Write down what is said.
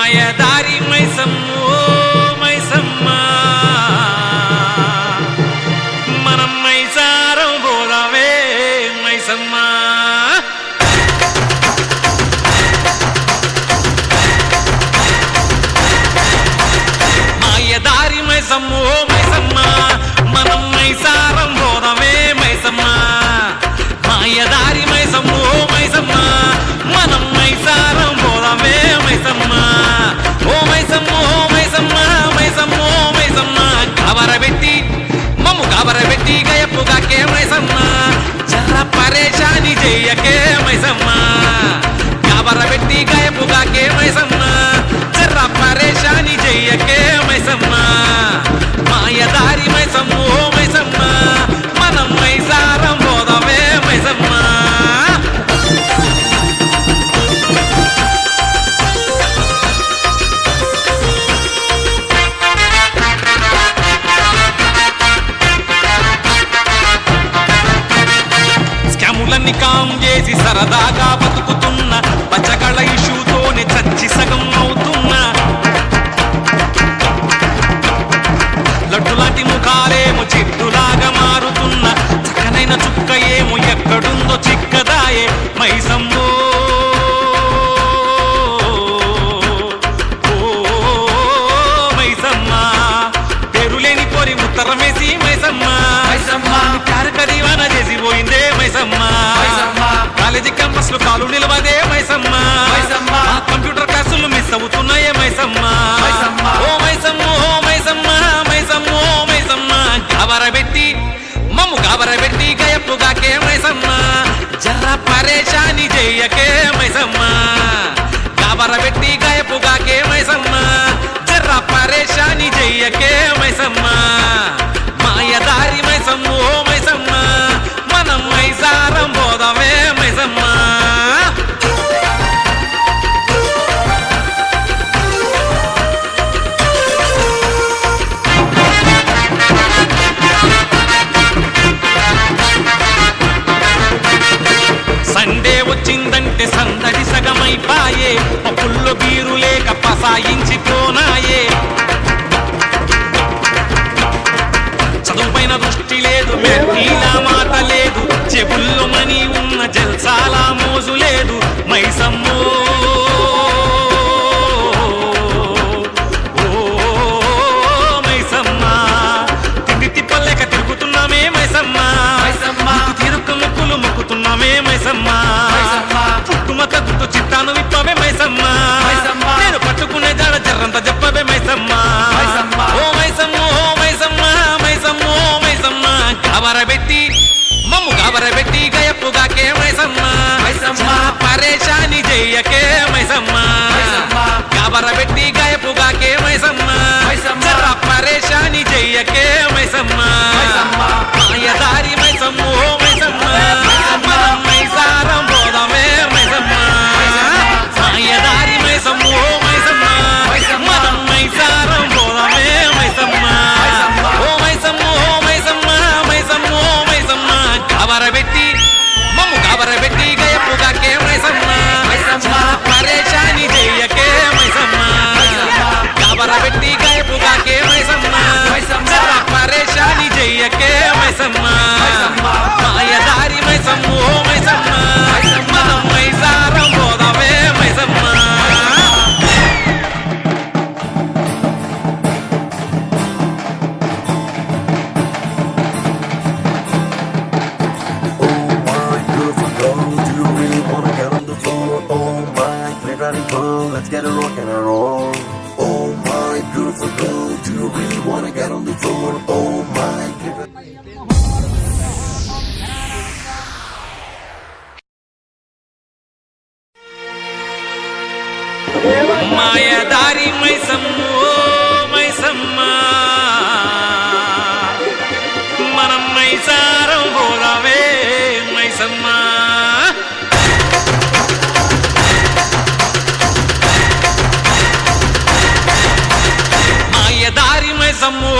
మాయదారి మైసమ్మో మైసమ్మ మనం మైసారం పోదామే మైసమ్మ మాయదారి మైసమ్మో మైసమ్మ మనం మైసారం పోదామే మైసమ్మ మాయదారి మైసమ్మో మైసమ్మ మనం మైసారం పోదామే మైసమ్మ ఓ మైసమ్మో మైసమ్మ మైసమ్మో మైసమ్మ గాబరబెట్టి మమ్ము గాబరబెట్టి గయప్పుగాకే మైసమ్మ జర పరేషాని చెయ్యకే మైసమ్మ గాబరబెట్టి గయప్పుగాకే మైసమ్మ జర పరేషాని చెయ్యకే మైసమ్మ మాయదారి మైసమ్మో మైసమ్మ మనం మైసారం పోదామే మైసమ్మ స్కాములన్నీ కాం చేసి సరదాగా బతుకుతున్న పచ్చగళ ఇష్యూతోనే చచ్చి సగం అవుతున్నా లడ్డులాంటి ముఖాలేమో చెట్టులాగా మారుతున్న చక్కనైన చుక్క ఏమో ఎక్కడుందో చిక్కదాయే మైసమ్మో మైసమ్మ పేరులేని పోరి ఉత్తరమేసి మైసమ్మ కార్యకరీవాన చేసి పోయిందే మైసమ్మ కాలేజీ క్యాంపస్ లో కాలు నిలవదే మైసమ్మ కంప్యూటర్ క్లాసులు మిస్ అవుతున్నాయే మైసమ్మ ఓ మైసమ్మ ఓ మైసమ్మ మైసమ్మ ఓ మైసమ్మ గాబరబెట్టి మమ్ము గాబరబెట్టి గయప్పుగాకే మైసమ్మ జర పరేషాని చెయ్యకే మైసమ్మ గాబరబెట్టి గయప్పుగాకే మైసమ్మ జర పరేషాని చెయ్యకే మైసమ్మ మాయదారి మైసమ్మ ఓ మైసమ్మ మనం మైసారం పోదామే మైసమ్మ సండే వచ్చిందంటే సందడి సగమైపాయే పప్పుల్లో బీరు లేక పసాయించిపోనాయే చదువుపైన దృష్టి లేదు మెర్నీలా మాట లేదు చెబుల్లో మనీ ఉన్న జల్సాలా మోజు లేదు మైసమ్మో మైసమ్మ తిండి తిప్పలేక తిరుగుతున్నామే మైసమ్మ తిరుక్క ముక్కులు మొక్కుతున్నామే మైసమ్మ పుట్టుమత గుట్టు చిత్తాను విప్పవే మైసమ్మ నేను పట్టుకునే జాడ జర్రంత చెప్పవే మైసమ్మ ఓ మైసమ్మ ఓ మైసమ్మ మైసమ్మ ఓ మైసమ్మ గాబరబెట్టి మమ్ము గాబరబెట్టి గయప్పుగాకే మైసమ్మ పరేషాని చెయ్యకే మైసమ్మ గాబరబెట్టి గయప్పుగాకే మైసమ్మ జర పరేషాని చెయ్యకే మైసమ్మ మాయదారి మైసమ్మ ఓ మైసమ్మ మనం మైసారం పోదామే మైసమ్మ మాయదారి మైసమ్మ ఓ మైసమ్మ మనం మైసారం పోదామే మైసమ్మ ఓ మైసమ్మ ఓ మైసమ్మ మైసమ్మ ఓ మైసమ్మ గాబరబెట్టి మమ్ము గాబరబెట్టి గయప్పుగాకే మైసమ్మ పరేషాని చెయ్యకే మైసమ్మ గాబరబెట్టి గయప్పుగాకే మైసమ్మ జర పరేషాని చెయ్యకే మైసమ్మ మాయదారి మైసమ్మ ఓ మైసమ్మ మనం మైసారం పోదామే Maisamma Let's get it rock and roll. Oh my beautiful girl, do you really wanna get on the floor? Oh my మాయదారి మైసమ్మో మైసమ్మ మనం మైసారం పోదామే మైసమ్మ మాయదారి మైసమ్మో